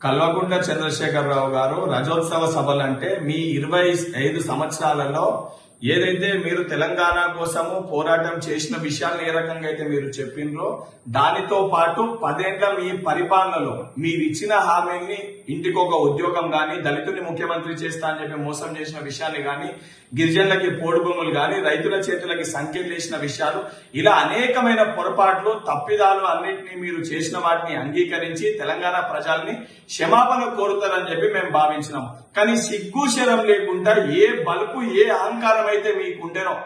కల్వకుంట్ల చంద్రశేఖరరావు గారు రజోత్సవ సభలు అంటే మీ 25 సంవత్సరాలలో ఏదైతే మీరు తెలంగాణ కోసము పోరాటం చేసిన విషయాన్ని ఏ రకంగా అయితే మీరు చెప్పిండ్రో దానితో పాటు 10 ఏళ్ల మీ పరిపాలనలో మీరు ఇచ్చిన హామీని ఇంటికి ఒక ఉద్యోగం గాని, దళితుని ముఖ్యమంత్రి చేస్తా అని చెప్పి మోసం చేసిన విషయాన్ని గాని, గిరిజనులకి పోడు భూములు గాని, రైతుల చేతులకి సంఖ్యలు చేసిన విషయాలు, ఇలా అనేకమైన పొరపాట్లు తప్పిదాలు అన్నింటినీ మీరు చేసిన వాటిని అంగీకరించి తెలంగాణ ప్రజల్ని క్షమాపణ కోరుతారని చెప్పి మేము భావించినాం. కానీ సిగ్గు శరం లేకుండా ఏ బలుపు ఏ అహంకారం అయితే మీకుండేనో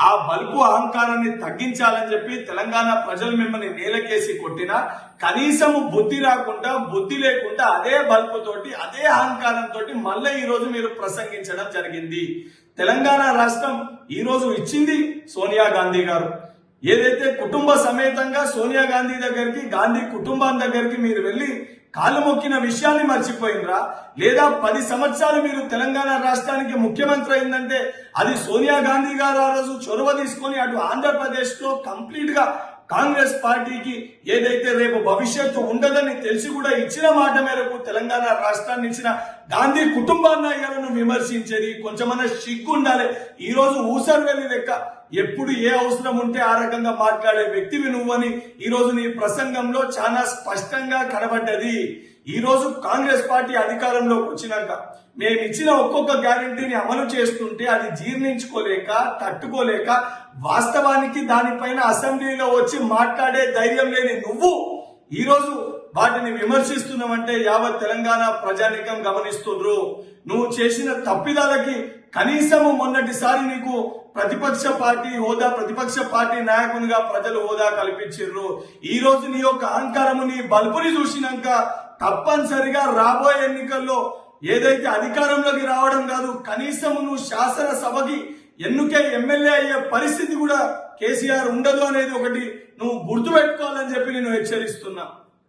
ఆ బలుపు అహంకారాన్ని తగ్గించాలని చెప్పి తెలంగాణ ప్రజలు మిమ్మల్ని నేలకేసి కొట్టినా కనీసము బుద్ధి రాకుండా, బుద్ధి లేకుండా అదే బలుపుతోటి అదే అహంకారంతో మళ్ళీ ఈ రోజు మీరు ప్రసంగించడం జరిగింది. తెలంగాణ రాష్ట్రం ఈ రోజు ఇచ్చింది సోనియా గాంధీ గారు. ఏదైతే కుటుంబ సమేతంగా సోనియా గాంధీ దగ్గరికి, గాంధీ కుటుంబం దగ్గరికి మీరు వెళ్లి కాళ్ళు మొక్కిన విషయాన్ని మర్చిపోయినరా? లేదా 10 సంవత్సరాలు మీరు తెలంగాణ రాష్ట్రానికి ముఖ్యమంత్రి అయిందంటే అది సోనియా గాంధీ గారు ఆ రోజు చొరవ తీసుకొని అటు ఆంధ్రప్రదేశ్ లో కంప్లీట్ గా కాంగ్రెస్ పార్టీకి ఏదైతే రేపు భవిష్యత్తు ఉండదని తెలిసి కూడా ఇచ్చిన మాట మేరకు తెలంగాణ రాష్ట్రాన్ని ఇచ్చిన గాంధీ కుటుంబాన్ని విమర్శించేది కొంచెమన్నా సిగ్గు ఉండాలి. ఈ రోజు ఊసర్వెల్లి లెక్క ఎప్పుడు ఏ అవసరం ఉంటే ఆ రకంగా మాట్లాడే వ్యక్తివి నువ్వని ఈ రోజు నీ ప్రసంగంలో చాలా స్పష్టంగా కనబడ్డది. ఈ రోజు కాంగ్రెస్ పార్టీ అధికారంలోకి వచ్చినాక మేము ఇచ్చిన ఒక్కొక్క గ్యారంటీని అమలు చేస్తుంటే అది జీర్ణించుకోలేక, తట్టుకోలేక వాస్తవానికి దానిపైన అసెంబ్లీలో వచ్చి మాట్లాడే ధైర్యం లేని నువ్వు ఈ రోజు వాటిని విమర్శిస్తున్నావంటే యావత్ తెలంగాణ ప్రజానీకం గమనిస్తుండ్రు. నువ్వు చేసిన తప్పిదాలకి కనీసము మొన్నటిసారి నీకు ప్రతిపక్ష పార్టీ హోదా, ప్రతిపక్ష పార్టీ నాయకునిగా ప్రజలు హోదా కల్పించారు. ఈ రోజు నీ యొక్క అహంకారము, నీ బల్బుని చూసినాక తప్పనిసరిగా రాబోయే ఎన్నికల్లో ఏదైతే అధికారంలోకి రావడం కాదు, కనీసము నువ్వు శాసనసభకి ఎన్నికే ఎమ్మెల్యే అయ్యే పరిస్థితి కూడా కేసీఆర్ ఉండదు అనేది ఒకటి నువ్వు గుర్తుపెట్టుకోవాలని చెప్పి నేను హెచ్చరిస్తున్నా.